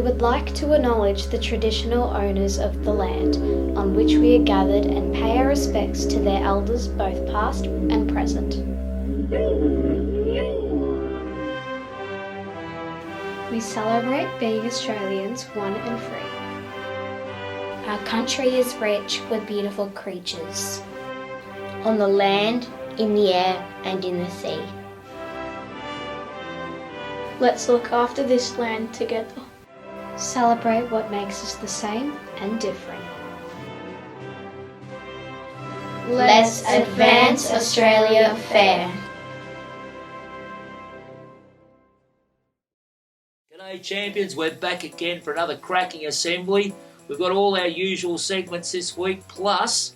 would like to acknowledge the traditional owners of the land on which we are gathered and pay our respects to their elders both past and present. We celebrate being Australians, one and free. Our country is rich with beautiful creatures. On the land, in the air and in the sea. Let's look after this land together. Celebrate what makes us the same and different. Let's advance Australia fair. G'day champions, we're back again for another cracking assembly. We've got all our usual segments this week, plus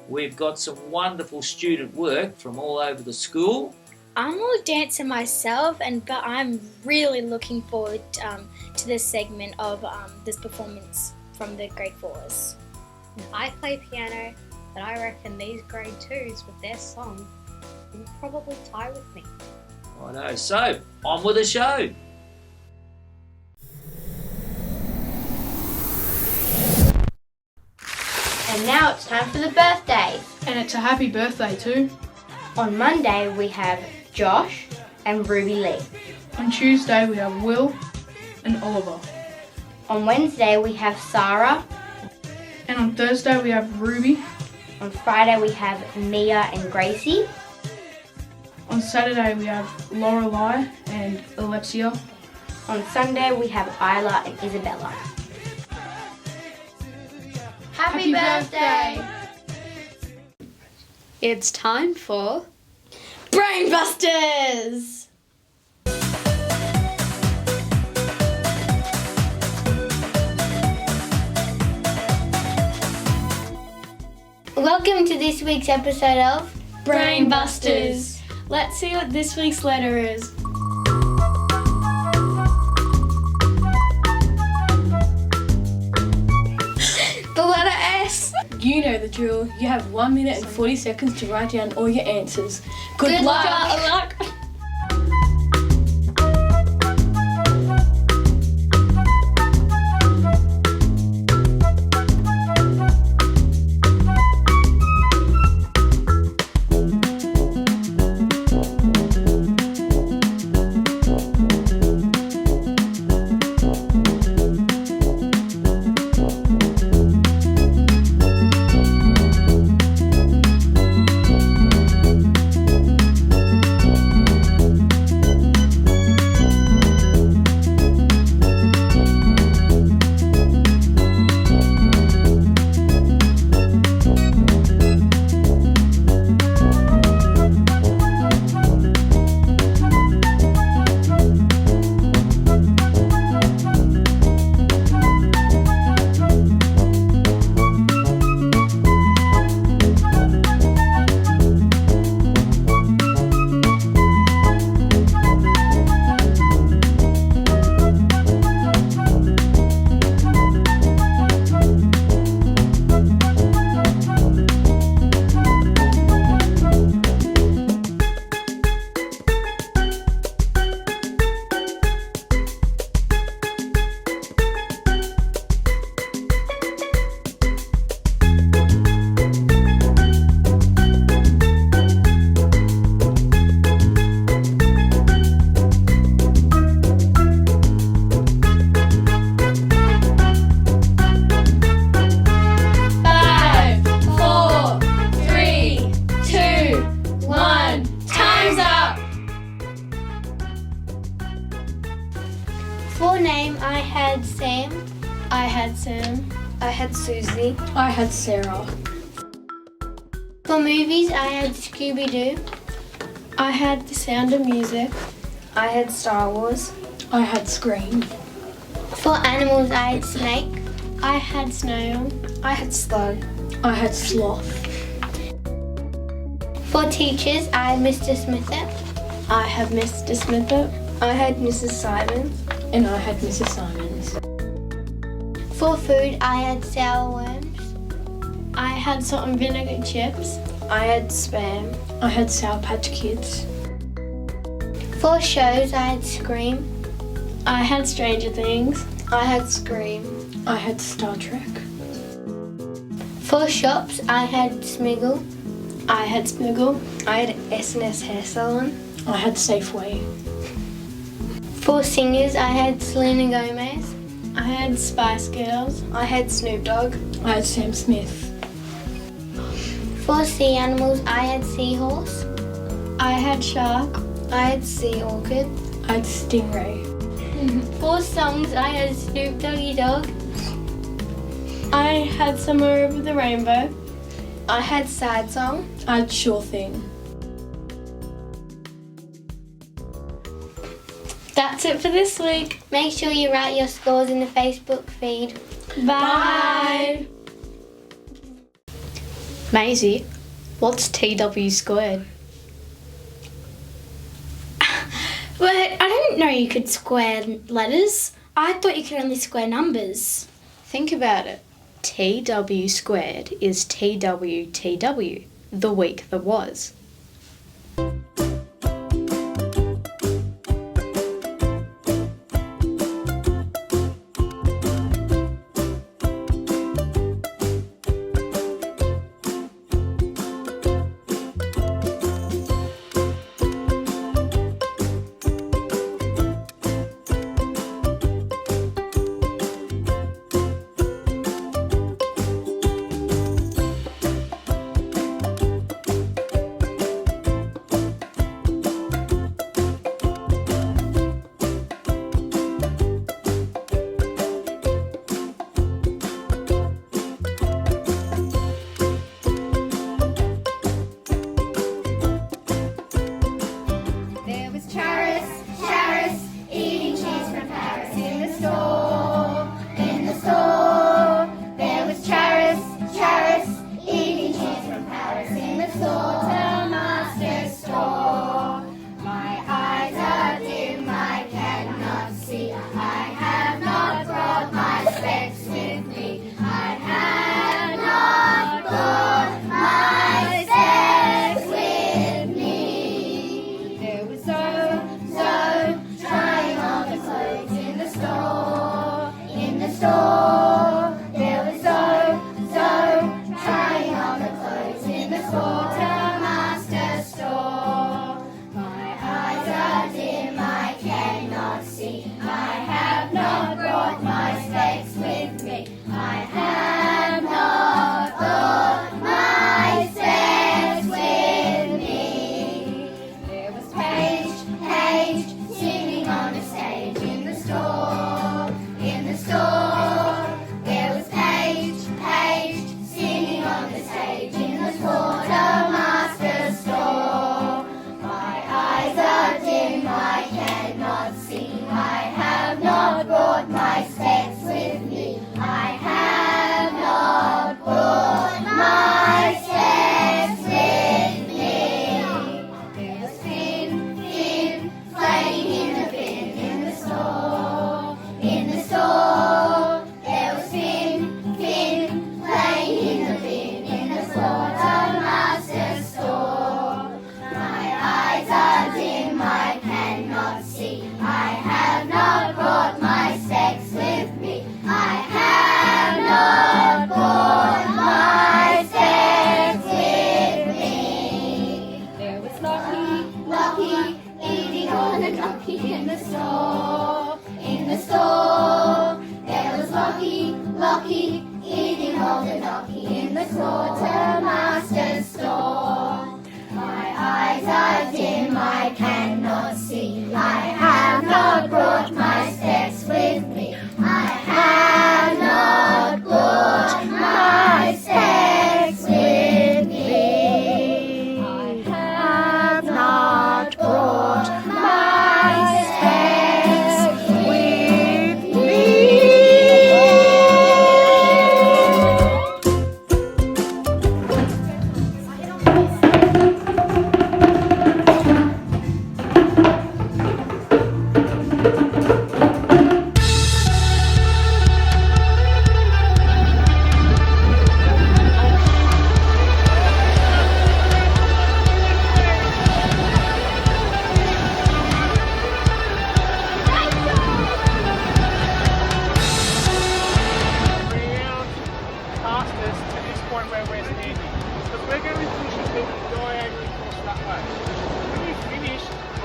we've got some wonderful student work from all over the school. I'm not a dancer myself, but I'm really looking forward to this segment of this performance from the grade 4s. I play piano, but I reckon these grade 2s with their song will probably tie with me. I know, so on with the show. And now it's time for the birthdays. And it's a happy birthday too. On Monday we have Josh and Ruby Lee. On Tuesday we have Will and Oliver. On Wednesday we have Sarah. And on Thursday we have Ruby. On Friday we have Mia and Gracie. On Saturday we have Lorelei and Alexia. On Sunday we have Isla and Isabella. Happy birthday! It's time for Brainbusters! Welcome to this week's episode of Brainbusters! Let's see what this week's letter is. the letter S. You know the drill. You have 1 minute and 40 seconds to write down all your answers. Good luck. For name, I had Sam. I had Sam. I had Susie. I had Sarah. For movies, I had Scooby-Doo. I had The Sound of Music. I had Star Wars. I had Scream. For animals, I had Snake. I had Snail. I had Slug. I had Sloth. For teachers, I had Mr. Smithett. I have Mr. Smithett. I had Mrs. Simons. And I had Mrs. Simons. For food, I had sour worms. I had salt and vinegar chips. I had Spam. I had Sour Patch Kids. For shows, I had Scream. I had Stranger Things. I had Scream. I had Star Trek. For shops, I had Smiggle. I had Smiggle. I had S&S Hair Salon. I had Safeway. For singers, I had Selena Gomez. I had Spice Girls. I had Snoop Dogg. I had Sam Smith. For sea animals, I had Seahorse. I had Shark. I had Sea Orchid. I had Stingray. For songs, I had Snoop Doggy Dogg. I had Somewhere Over the Rainbow. I had Sad Song. I had Sure Thing. That's it for this week. Make sure you write your scores in the Facebook feed. Bye. Maisie, what's TW squared? But I didn't know you could square letters. I thought you could only square numbers. Think about it. TW squared is TWTW, the week that was.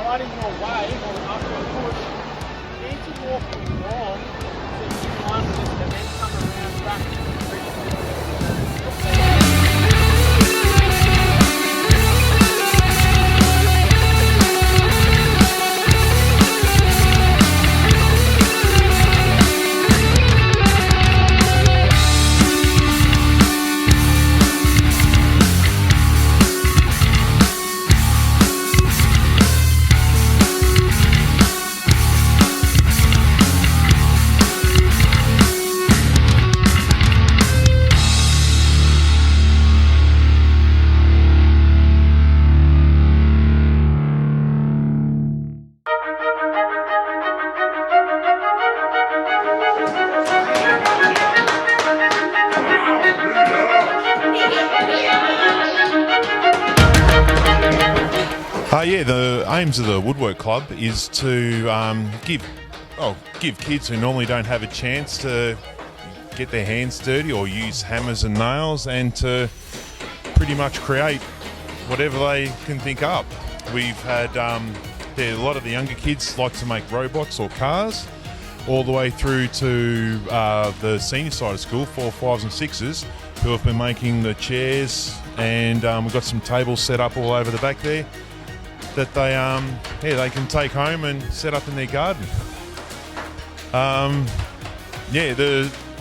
riding your wave or after a push, you need to walk along to the climbers and then come around back to the Yeah, the aims of the Woodwork Club is to give kids who normally don't have a chance to get their hands dirty or use hammers and nails, and to pretty much create whatever they can think up. We've had a lot of the younger kids like to make robots or cars, all the way through to the senior side of school, 4, 5s and 6s, who have been making the chairs, and we've got some tables set up all over the back there that they can take home and set up in their garden.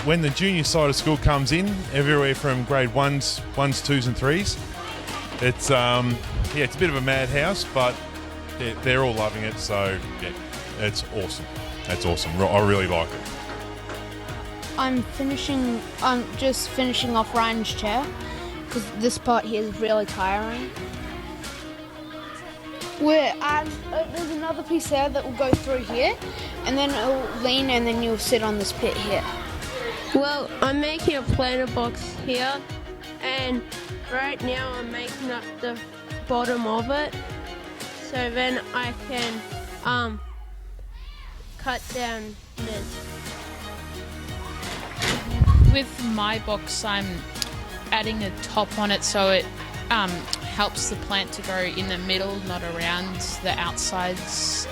When the junior side of school comes in, everywhere from grade 1s, 2s and 3s, it's a bit of a madhouse, but they're all loving it, so yeah, it's awesome. That's awesome. I really like it. I'm just finishing off Ryan's chair because this part here is really tiring. There's another piece there that will go through here, and then it will lean, and then you'll sit on this pit here. Well, I'm making a planter box here, and right now I'm making up the bottom of it, so then I can cut down this. With my box, I'm adding a top on it so it helps the plant to grow in the middle, not around the outsides,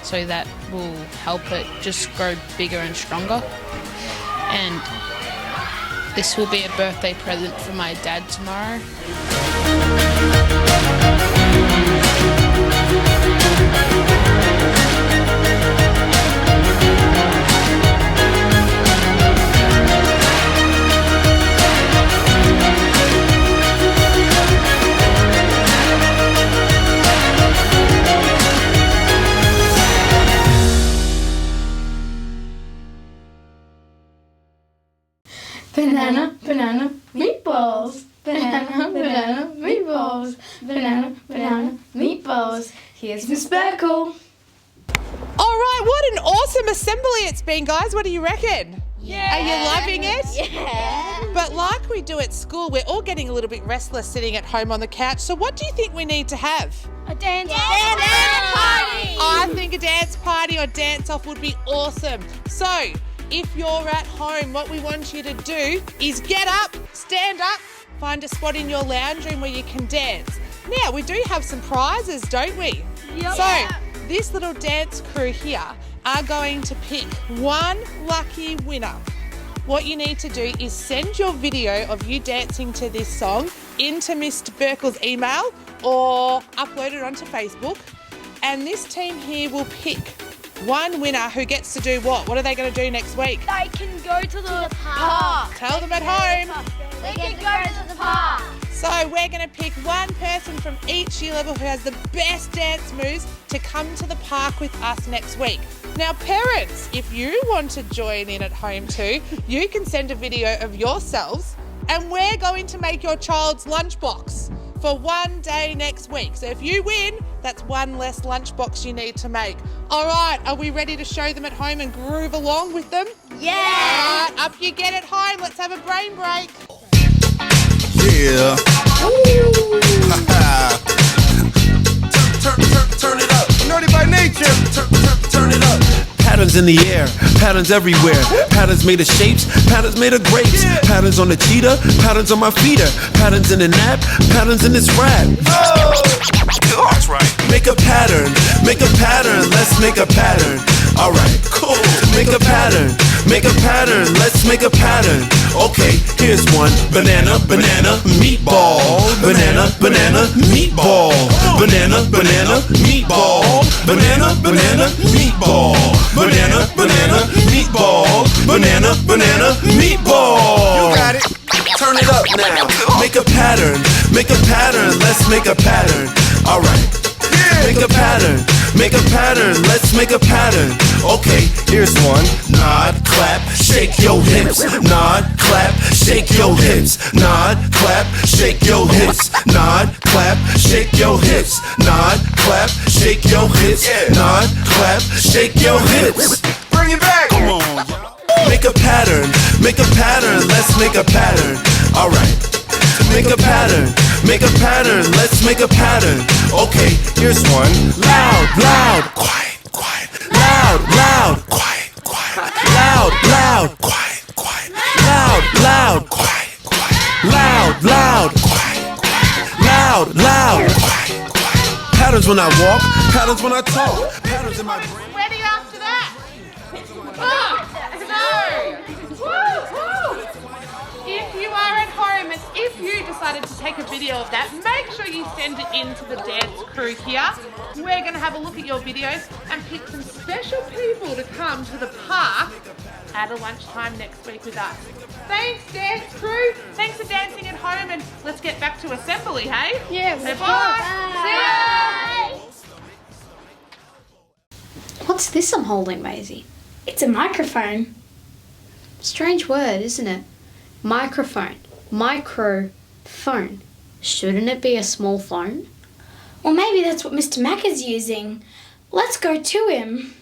so that will help it just grow bigger and stronger. And this will be a birthday present for my dad tomorrow. Banana, banana, meatballs. Banana, banana, meatballs. Banana, banana, meatballs. Here's Miss Sparkle. All right, what an awesome assembly it's been, guys. What do you reckon? Yeah. Are you loving it? Yeah. But like we do at school, we're all getting a little bit restless sitting at home on the couch. So what do you think we need to have? A dance party. I think a dance party or dance off would be awesome. So if you're at home, what we want you to do is get up, stand up, find a spot in your lounge room where you can dance. Now, we do have some prizes, don't we? Yep. So, this little dance crew here are going to pick one lucky winner. What you need to do is send your video of you dancing to this song into Mr. Burkle's email or upload it onto Facebook. And this team here will pick one winner who gets to do what? What are they going to do next week? They can go to the park. Tell them at home. They can go to the park. So we're going to pick one person from each year level who has the best dance moves to come to the park with us next week. Now, parents, if you want to join in at home too, you can send a video of yourselves and we're going to make your child's lunchbox for one day next week. So if you win, that's one less lunchbox you need to make. All right, are we ready to show them at home and groove along with them? Yeah. All right, up you get at home. Let's have a brain break. Yeah. Turn it up. Nerdy by nature. Turn it up. Patterns in the air, patterns everywhere. Patterns made of shapes, patterns made of grapes. Patterns on the cheetah, patterns on my feeder. Patterns in the nap, patterns in this rap. Oh, that's right. Make a pattern let's make a pattern. Alright, cool. Make a pattern, let's make a pattern. Okay, here's one. Banana, banana, meatball. Banana, banana, meatball. Banana, banana, meatball. Banana, banana, meatball. Banana, banana, meatball. Banana, banana, meatball. You got it. Turn it up now. Make a pattern, let's make a pattern. Alright. Make a pattern, let's make a pattern. Okay, here's one. Nod, clap, shake your hips. Nod, clap, shake your hips. Nod, clap, shake your hips. Nod, clap, shake your hips. Nod, clap, shake your hips. Nod, clap, shake your hips. Bring it back. Come on. Make a pattern, let's make a pattern. Alright. Make a pattern, let's make a pattern. Okay, here's one. Loud, loud, quiet, quiet. Loud, loud, quiet, quiet. Loud, loud, quiet, quiet. Loud, loud, quiet, quiet. Loud, loud, quiet, quiet. Loud, loud, quiet, quiet. Patterns when I walk, patterns when I talk. Patterns in my brain. Ready after that? If you are at home and if you decided to take a video of that, make sure you send it in to the dance crew here. We're going to have a look at your videos and pick some special people to come to the park at a lunchtime next week with us. Thanks, dance crew. Thanks for dancing at home, and let's get back to assembly, hey? Yeah, so bye. Bye. What's this I'm holding, Maisie? It's a microphone. Strange word, isn't it? Microphone. Microphone. Shouldn't it be a small phone? Well, maybe that's what Mr. Mac is using. Let's go to him.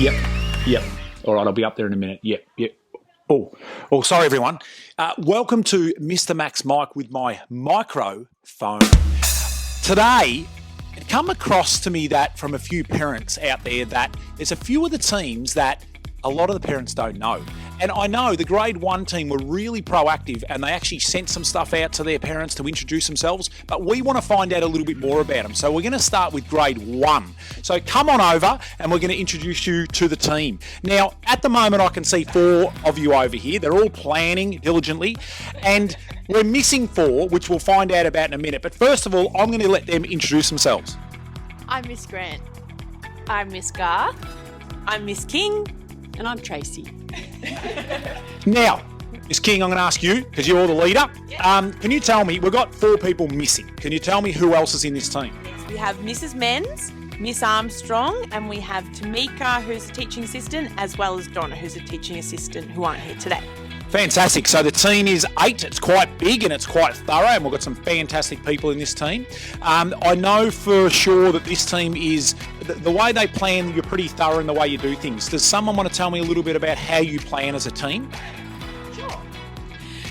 Yep. All right, I'll be up there in a minute. Yep. Oh, sorry, everyone. Welcome to Mr. Mac's mic with my microphone. Today, it come across to me that from a few parents out there that there's a few of the teams that a lot of the parents don't know. And I know the grade 1 team were really proactive and they actually sent some stuff out to their parents to introduce themselves, but we want to find out a little bit more about them. So we're going to start with grade 1. So come on over and we're going to introduce you to the team. Now, at the moment I can see 4 of you over here. They're all planning diligently and we're missing 4, which we'll find out about in a minute. But first of all, I'm going to let them introduce themselves. I'm Miss Grant. I'm Miss Garth. I'm Miss King. And I'm Tracy. Now, Miss King, I'm going to ask you, because you're the leader. Can you tell me, we've got 4 people missing. Can you tell me who else is in this team? We have Mrs. Menz, Miss Armstrong, and we have Tamika, who's a teaching assistant, as well as Donna, who's a teaching assistant, who aren't here today. Fantastic. So the team is 8. It's quite big and it's quite thorough, and we've got some fantastic people in this team. I know for sure that this team is, the way they plan, you're pretty thorough in the way you do things. Does someone want to tell me a little bit about how you plan as a team?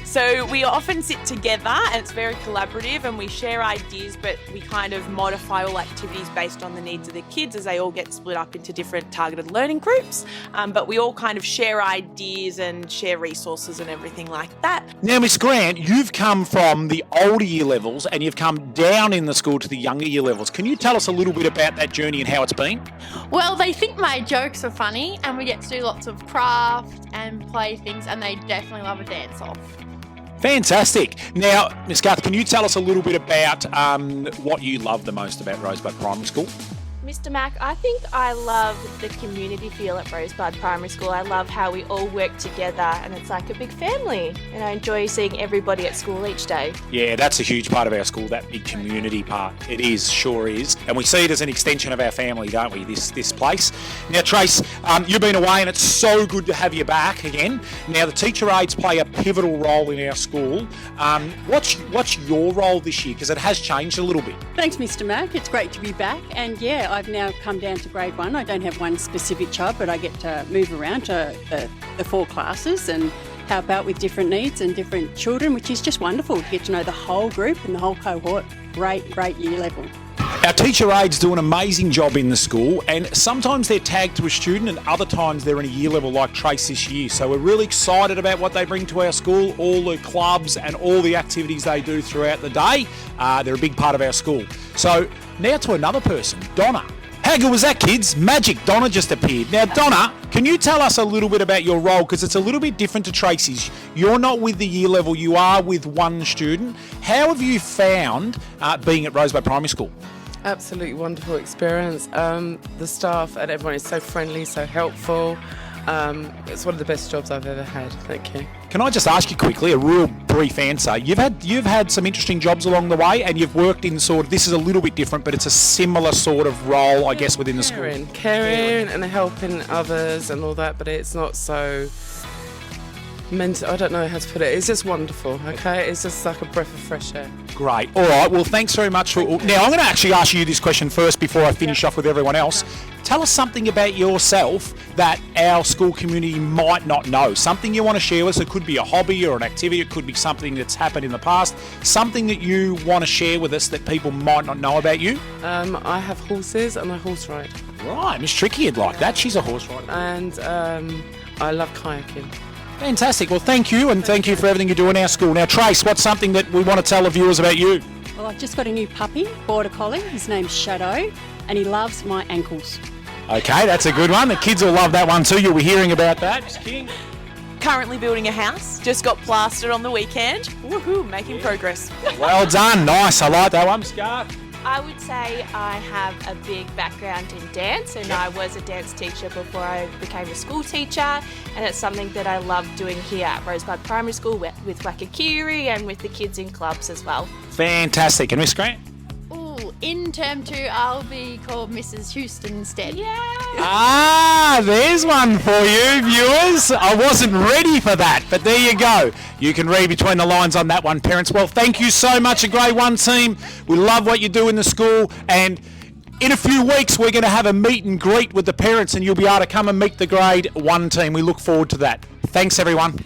So we often sit together and it's very collaborative and we share ideas, but we kind of modify all activities based on the needs of the kids as they all get split up into different targeted learning groups. But we all kind of share ideas and share resources and everything like that. Now, Miss Grant, you've come from the older year levels and you've come down in the school to the younger year levels. Can you tell us a little bit about that journey and how it's been? Well, they think my jokes are funny and we get to do lots of craft and play things, and they definitely love a dance-off. Fantastic. Now, Miss Garth, can you tell us a little bit about what you love the most about Rosebud Primary School? Mr. Mac, I think I love the community feel at Rosebud Primary School. I love how we all work together and it's like a big family, and I enjoy seeing everybody at school each day. Yeah, that's a huge part of our school, that big community part. It is, sure is. And we see it as an extension of our family, don't we, this place. Now, Trace, you've been away and it's so good to have you back again. Now, the teacher aides play a pivotal role in our school. What's your role this year? Because it has changed a little bit. Thanks, Mr. Mac. It's great to be back. And yeah, I've now come down to grade 1. I don't have one specific child, but I get to move around to the 4 classes and help out with different needs and different children, which is just wonderful to get to know the whole group and the whole cohort. Great year level. Our teacher aides do an amazing job in the school, and sometimes they're tagged to a student and other times they're in a year level like Trace this year. So we're really excited about what they bring to our school, all the clubs and all the activities they do throughout the day. They're a big part of our school. So now to another person, Donna. How good was that, kids? Magic Donna just appeared. Now, Donna, can you tell us a little bit about your role? Because it's a little bit different to Tracy's. You're not with the year level, you are with one student. How have you found being at Rosebud Primary School? Absolutely wonderful experience. The staff and everyone is so friendly, so helpful. It's one of the best jobs I've ever had. Thank you. Can I just ask you quickly, a real brief answer? You've had some interesting jobs along the way, and you've worked in sort of, this is a little bit different, but it's a similar sort of role, I guess, within the school. Caring and helping others and all that, but it's not so mental. I don't know how to put it. It's just wonderful, okay? It's just like a breath of fresh air. Great. All right. Well, thanks very much. Now, I'm going to actually ask you this question first before I finish off with everyone else. Tell us something about yourself that our school community might not know. Something you want to share with us. It could be a hobby or an activity. It could be something that's happened in the past. Something that you want to share with us that people might not know about you. I have horses and I horse ride. Right. Miss Tricky would like that. She's a horse rider. And I love kayaking. Fantastic. Well, thank you, and thank you for everything you do in our school. Now, Trace, what's something that we want to tell the viewers about you? Well, I've just got a new puppy, Border Collie. His name's Shadow, and he loves my ankles. Okay, that's a good one. The kids will love that one too. You'll be hearing about that. Miss King. Currently building a house. Just got plastered on the weekend. Woohoo, making progress. Well done. Nice. I like that one. Scar. I would say I have a big background in dance, and I was a dance teacher before I became a school teacher, and it's something that I love doing here at Rosebud Primary School with Wakakiri and with the kids in clubs as well. Fantastic. And Miss Grant? Ooh, in term 2, I'll be called Mrs. Houston instead. Yeah. There's one for you, viewers. I wasn't ready for that, but there you go. You can read between the lines on that one, parents. Well, thank you so much, a Grade 1 team. We love what you do in the school, and in a few weeks we're going to have a meet and greet with the parents, and you'll be able to come and meet the Grade 1 team. We look forward to that. Thanks, everyone.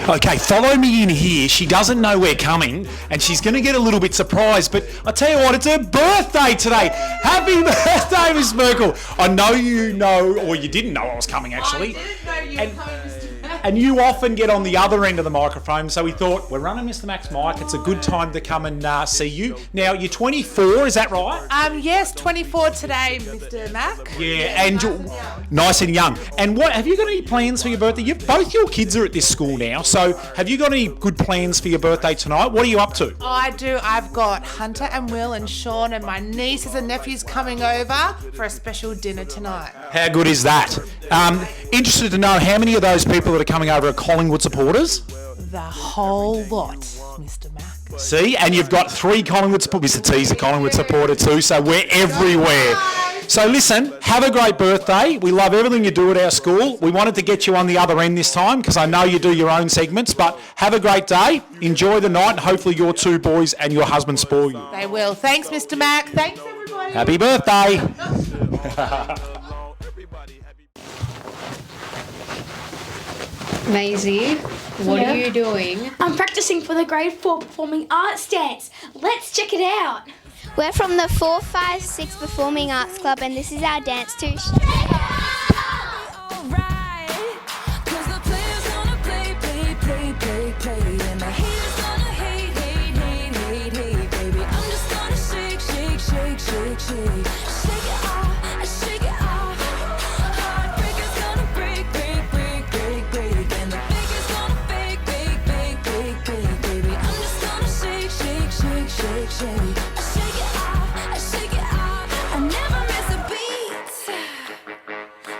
Okay, follow me in here. She doesn't know we're coming, and she's going to get a little bit surprised, but I tell you what, it's her birthday today. Happy birthday, Miss Merkel. I know you know, or you didn't know I was coming, actually. I didn't know you were coming, Mr. Mac. And you often get on the other end of the microphone, so we thought, we're running Mr. Mac's mic. It's a good time to come and see you. Now, you're 24, is that right? Yes, 24 today, Mr. Mac. Yeah, and you're nice and young. And what have you got any plans for your birthday? Both your kids are at this school now, so have you got any good plans for your birthday tonight? What are you up to? I do. I've got Hunter and Will and Sean and my nieces and nephews coming over for a special dinner tonight. How good is that? Interested to know how many of those people that are coming over are Collingwood supporters? The whole lot, Mr. Mac. See, and you've got 3 Collingwood supporters. Mr. T's a Collingwood supporter too, so we're everywhere. So listen, have a great birthday. We love everything you do at our school. We wanted to get you on the other end this time because I know you do your own segments, but have a great day. Enjoy the night, and hopefully your 2 boys and your husband spoil you. They will. Thanks, Mr. Mac. Thanks, everybody. Happy birthday. Maisie, what Yeah. are you doing? I'm practicing for the Grade 4 Performing Arts dance. Let's check it out. We're from the 4, 5, 6 Performing Arts Club, and this is our dance too.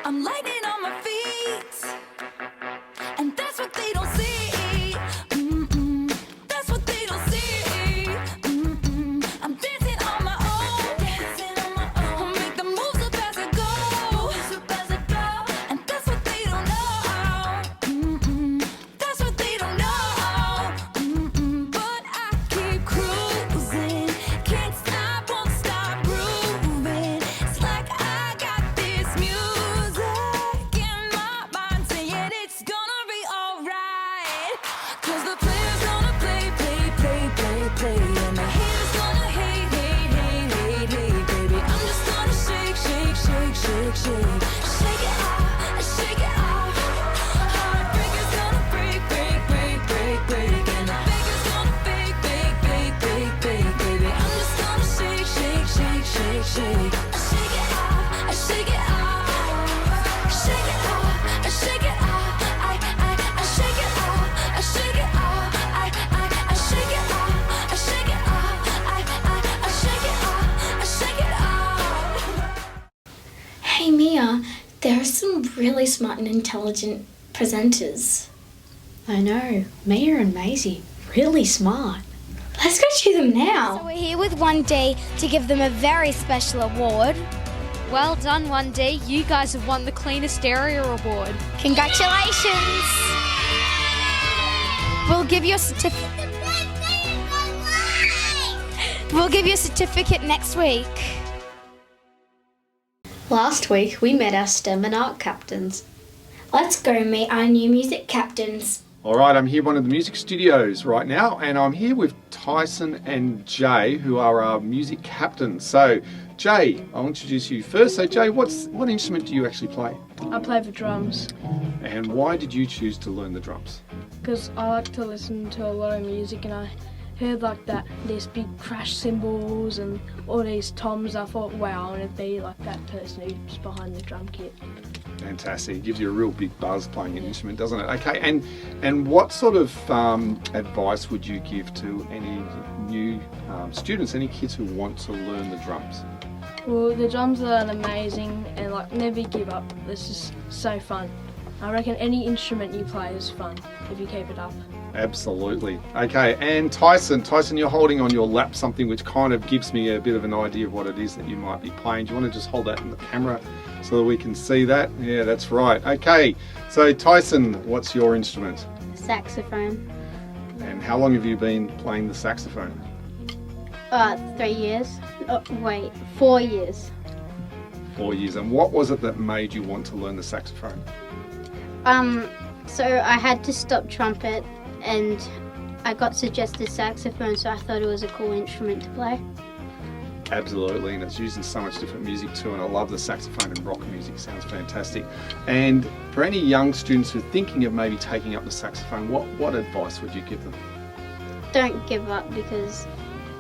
I'm lightning on my feet, and that's what they don't see. That's what they don't see. I'm dancing on my own, make the moves up as I go, and that's what they don't know. That's what they don't know. But I keep cruising, keep some really smart and intelligent presenters. I know, Mia and Maisie, really smart. Let's go to them now. So we're here with 1D to give them a very special award. Well done, 1D. You guys have won the Cleanest Area Award. Congratulations! We'll give you a certificate. We'll give you a certificate next week. Last week we met our STEM and art captains. Let's go meet our new music captains. All right, I'm here at one of the music studios right now, and I'm here with Tyson and Jay, who are our music captains. So, Jay, I'll introduce you first. So, Jay, what instrument do you actually play? I play the drums And why did you choose to learn the drums? because I like to listen to a lot of music, and I heard like that these big crash cymbals and all these toms. I thought, wow, I want to be like that person who's behind the drum kit. Fantastic. It gives you a real big buzz playing an instrument, doesn't it? Okay, and what sort of advice would you give to any new students, any kids who want to learn the drums? Well, the drums are amazing, and like never give up. This is so fun. I reckon any instrument you play is fun if you keep it up. Absolutely. Okay, and Tyson, you're holding on your lap something which kind of gives me a bit of an idea of what it is that you might be playing. Do you want to just hold that in the camera so that we can see that? Yeah, that's right. Okay, so Tyson, what's your instrument? Saxophone. And how long have you been playing the saxophone? 3 years. 4 years. 4 years. And what was it that made you want to learn the saxophone? So I had to stop trumpet, and I got suggested saxophone, so I thought it was a cool instrument to play. Absolutely, and it's used in so much different music too, and I love the saxophone and rock music. Sounds fantastic. And for any young students who are thinking of maybe taking up the saxophone, what advice would you give them? Don't give up, because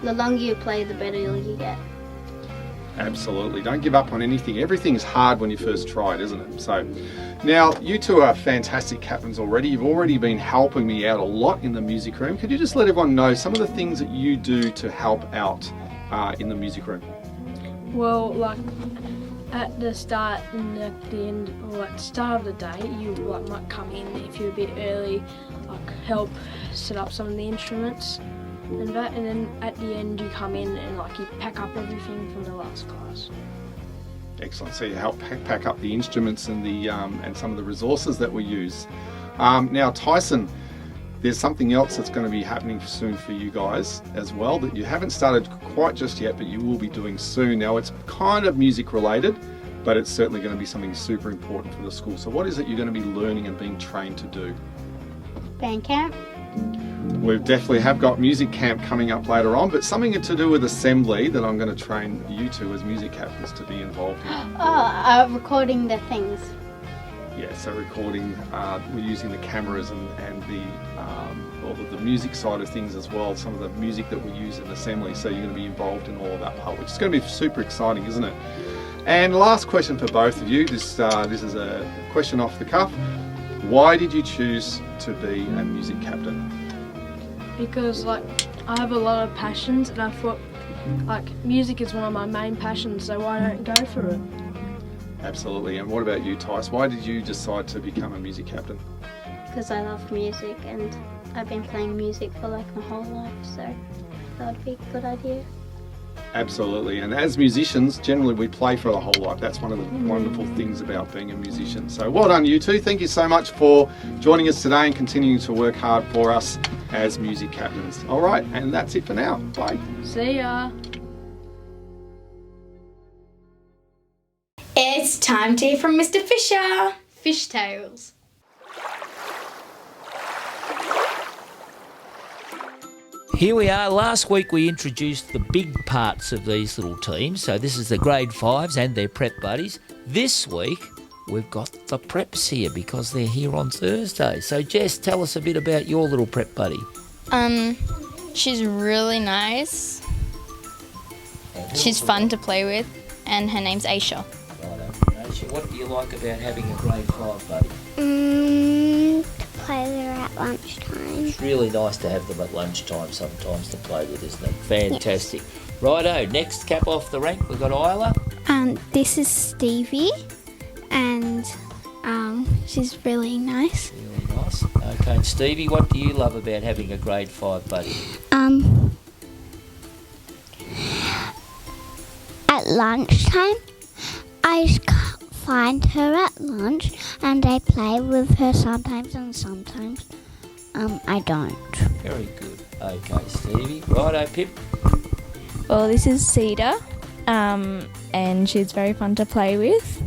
the longer you play, the better you get. Absolutely, don't give up on anything. Everything's hard when you first try it, isn't it? So now you two are fantastic captains already. You've already been helping me out a lot in the music room. Could you just let everyone know some of the things that you do to help out in the music room? Well, like at the start and at the end, or at the start of the day, you like might come in if you're a bit early, like help set up some of the instruments and that, and then at the end you come in and like you pack up everything from the last class. Excellent. So you help pack up the instruments and the and some of the resources that we use. Now, Tyson, there's something else that's going to be happening soon for you guys as well that you haven't started quite just yet, but you will be doing soon. Now, it's kind of music related, but it's certainly going to be something super important for the school. So what is it you're going to be learning and being trained to do? Band camp. We definitely have got music camp coming up later on, but something to do with assembly that I'm going to train you two as music captains to be involved in. Recording the things. Yeah, so recording, we're using the cameras and the all of the music side of things as well, some of the music that we use in assembly, so you're going to be involved in all of that part, which is going to be super exciting, isn't it? And last question for both of you, this is a question off the cuff. Why did you choose to be a music captain? Because like I have a lot of passions, and I thought like music is one of my main passions, so why don't go for it? Absolutely. And what about you, Tice? Why did you decide to become a music captain? Because I love music, and I've been playing music for like my whole life, so that would be a good idea. Absolutely. And as musicians, generally we play for the whole life. That's one of the wonderful things about being a musician. So well done, you two. Thank you so much for joining us today and continuing to work hard for us as music captains. All right, and that's it for now. Bye. See ya. It's time to hear from Mr. Fisher. Fish tales. Here we are. Last week we introduced the big parts of these little teams. So this is the grade 5s and their prep buddies. This week we've got the preps here because they're here on Thursday. So Jess, tell us a bit about your little prep buddy. She's really nice. She's fun to play with, and her name's Aisha. Aisha, what do you like about having a grade 5 buddy? To play there at lunchtime. It's really nice to have them at lunchtime sometimes to play with, isn't it? Fantastic. Righto, next cap off the rank, we've got Isla. This is Stevie, and she's really nice. Really nice. Okay, and Stevie, what do you love about having a grade 5 buddy? At lunchtime, I find her at lunch and I play with her sometimes and sometimes I don't. Very good. Okay, Stevie. Righto, Pip. Well, this is Cedar, and she's very fun to play with.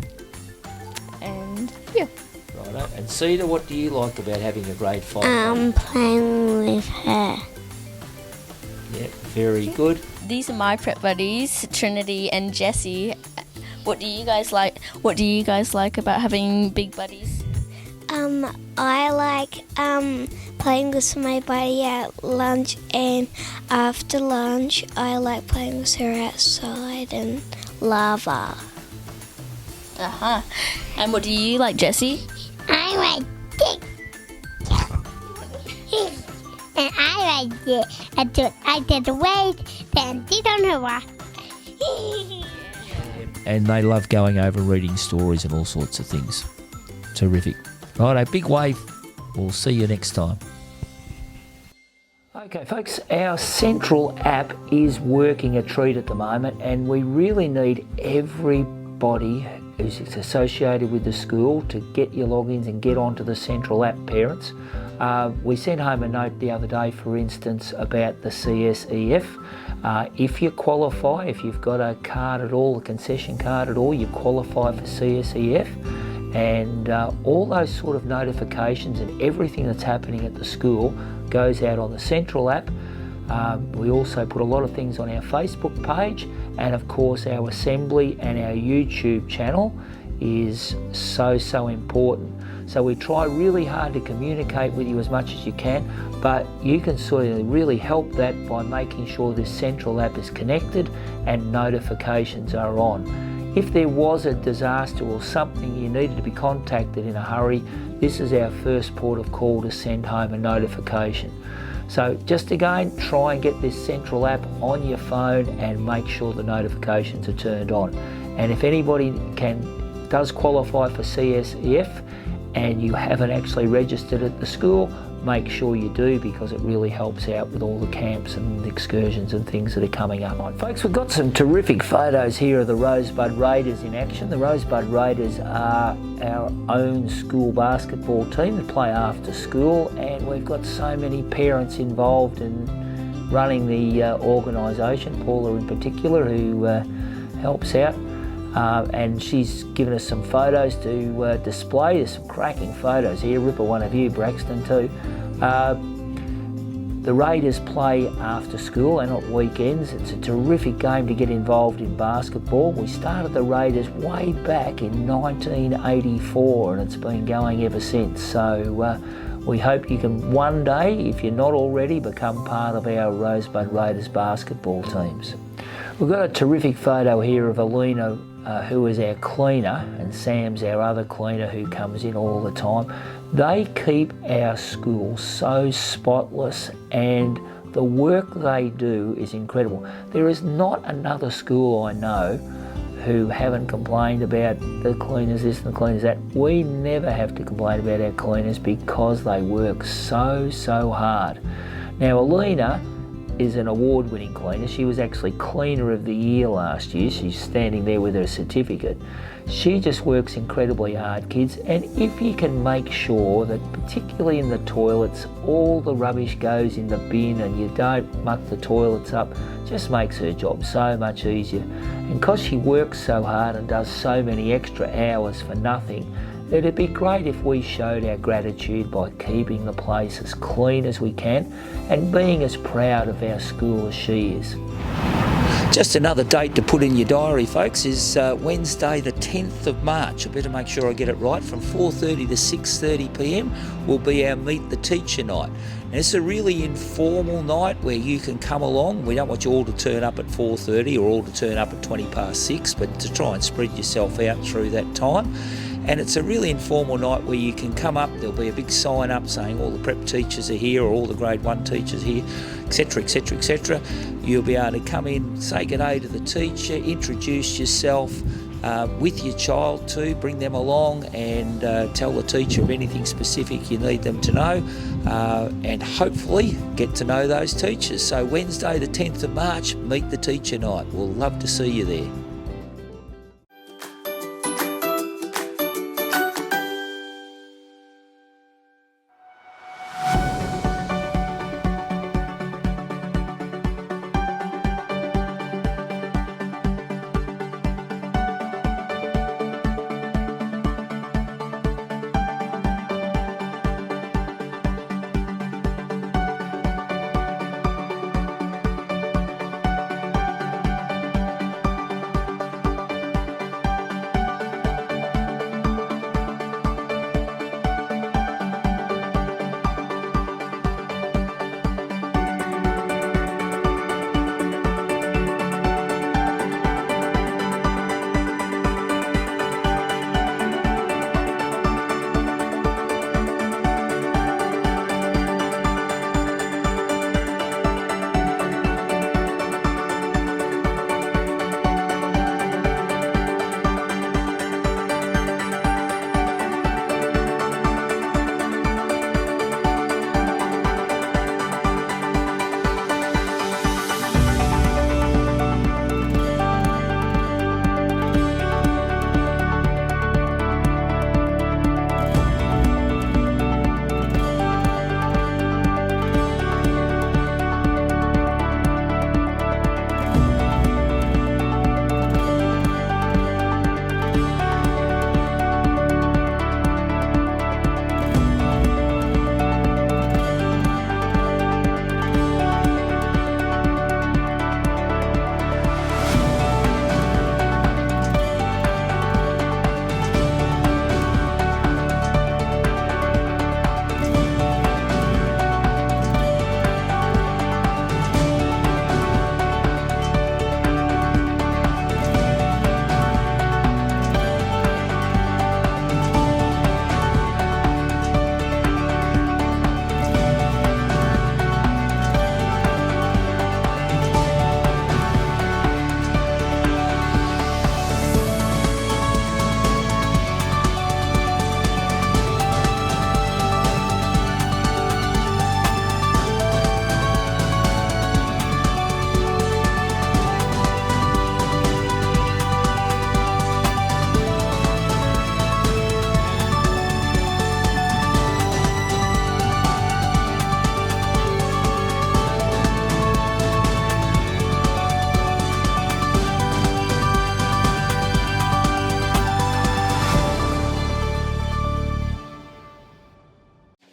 And yeah. Righto. And Cedar, what do you like about having a grade 5 buddy? Playing with her. Yeah, very good. These are my prep buddies, Trinity and Jessie. What do you guys like? What do you guys like about having big buddies? I like playing with my buddy at lunch, and after lunch I like playing with her outside in lava. Uh-huh. And what do you like, Jessie? I like it. And I like it. I did wait, then did on her rock. And they love going over reading stories and all sorts of things. Terrific. Righto, big wave. We'll see you next time. Okay, folks, our central app is working a treat at the moment, and we really need everybody who's associated with the school to get your logins and get onto the central app, parents. We sent home a note the other day, for instance, about the CSEF. If you qualify, if you've got a card at all, a concession card at all, you qualify for CSEF. And all those sort of notifications and everything that's happening at the school goes out on the central app. We also put a lot of things on our Facebook page, and of course our assembly and our YouTube channel is so important. So we try really hard to communicate with you as much as you can, but you can sort of really help that by making sure this central app is connected and notifications are on. If there was a disaster or something you needed to be contacted in a hurry, this is our first port of call to send home a notification. So just again, try and get this central app on your phone and make sure the notifications are turned on. And if anybody does qualify for CSEF and you haven't actually registered at the school, make sure you do, because it really helps out with all the camps and excursions and things that are coming up. Right, folks, we've got some terrific photos here of the Rosebud Raiders in action. The Rosebud Raiders are our own school basketball team that play after school, and we've got so many parents involved in running the organisation, Paula in particular, who helps out. And she's given us some photos to display. There's some cracking photos here. Ripper one of you, Braxton, too. The Raiders play after school and at weekends. It's a terrific game to get involved in basketball. We started the Raiders way back in 1984 and it's been going ever since. So we hope you can one day, if you're not already, become part of our Rosebud Raiders basketball teams. We've got a terrific photo here of Alina, who is our cleaner, and Sam's our other cleaner who comes in all the time. They keep our school so spotless, and the work they do is incredible. There is not another school I know who haven't complained about the cleaners this and the cleaners that. We never have to complain about our cleaners because they work so hard. Now, Alina is an award-winning cleaner. She was actually Cleaner of the Year last year. She's standing there with her certificate. She just works incredibly hard, kids, and if you can make sure that, particularly in the toilets, all the rubbish goes in the bin and you don't muck the toilets up, just makes her job so much easier. And because she works so hard and does so many extra hours for nothing, it'd be great if we showed our gratitude by keeping the place as clean as we can and being as proud of our school as she is. Just another date to put in your diary, folks, is Wednesday the 10th of March. I better make sure I get it right. From 4:30 to 6:30 p.m. will be our Meet the Teacher night. And it's a really informal night where you can come along. We don't want you all to turn up at 4:30 or all to turn up at 6:20, but to try and spread yourself out through that time. And it's a really informal night where you can come up, there'll be a big sign up saying all the prep teachers are here or all the grade 1 teachers here, etc, etc, etc. You'll be able to come in, say good day to the teacher, introduce yourself, with your child too. Bring them along and tell the teacher of anything specific you need them to know, and hopefully get to know those teachers. So Wednesday the 10th of March, meet the teacher night. We'll love to see you there.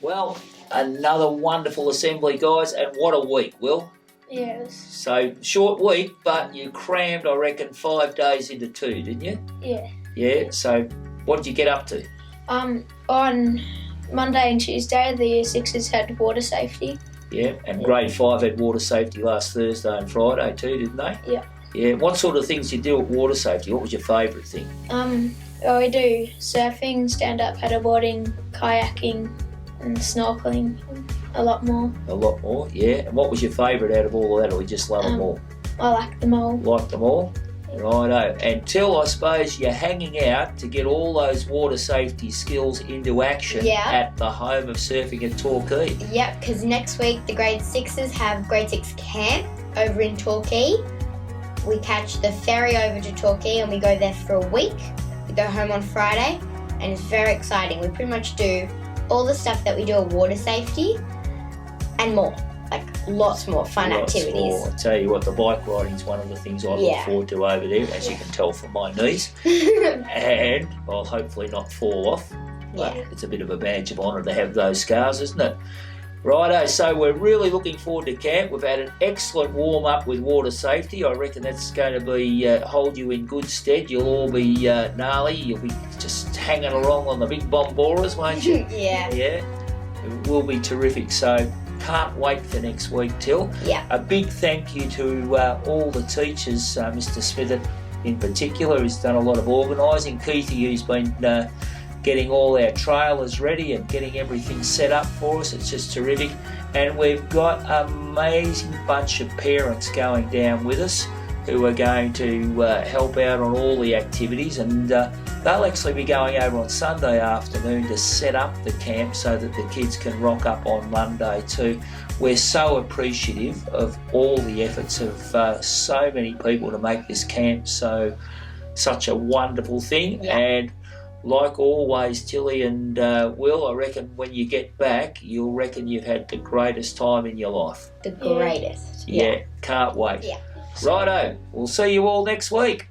Well, another wonderful assembly, guys, and what a week, Will. Yes. So, short week, but you crammed, I reckon, 5 days into 2, didn't you? Yeah. Yeah, so what did you get up to? On Monday and Tuesday, the Year 6s had water safety. Yeah, and grade 5 had water safety last Thursday and Friday too, didn't they? Yeah. Yeah, what sort of things did you do at water safety? What was your favourite thing? We do surfing, stand-up paddleboarding, kayaking and snorkelling, a lot more. A lot more, yeah. And what was your favourite out of all of that, or you just love them all? I like them all. Like them all? Righto. Until, I suppose, you're hanging out to get all those water safety skills into action at the home of surfing at Torquay. Yep, because next week the grade 6s have grade 6 camp over in Torquay. We catch the ferry over to Torquay and we go there for a week. We go home on Friday and it's very exciting. We pretty much do all the stuff that we do at water safety and more. Like lots more fun activities. More. I tell you what, the bike riding is one of the things I look forward to over there, as you can tell from my knees. And I'll hopefully not fall off. But it's a bit of a badge of honour to have those scars, isn't it? Righto, so we're really looking forward to camp. We've had an excellent warm-up with water safety. I reckon that's going to be hold you in good stead. You'll all be gnarly. You'll be just hanging along on the big bomboras, won't you? Yeah. It will be terrific. So can't wait for next week, Till. Yeah. A big thank you to all the teachers, Mr. Smithett in particular, who's done a lot of organising. Keithy, who's been getting all our trailers ready and getting everything set up for us. It's just terrific. And we've got an amazing bunch of parents going down with us who are going to help out on all the activities, and they'll actually be going over on Sunday afternoon to set up the camp so that the kids can rock up on Monday too. We're so appreciative of all the efforts of so many people to make this camp such a wonderful thing. And like always, Tilly and Will, I reckon when you get back, you'll reckon you've had the greatest time in your life. The greatest. Yeah, can't wait. Yeah. Righto, we'll see you all next week.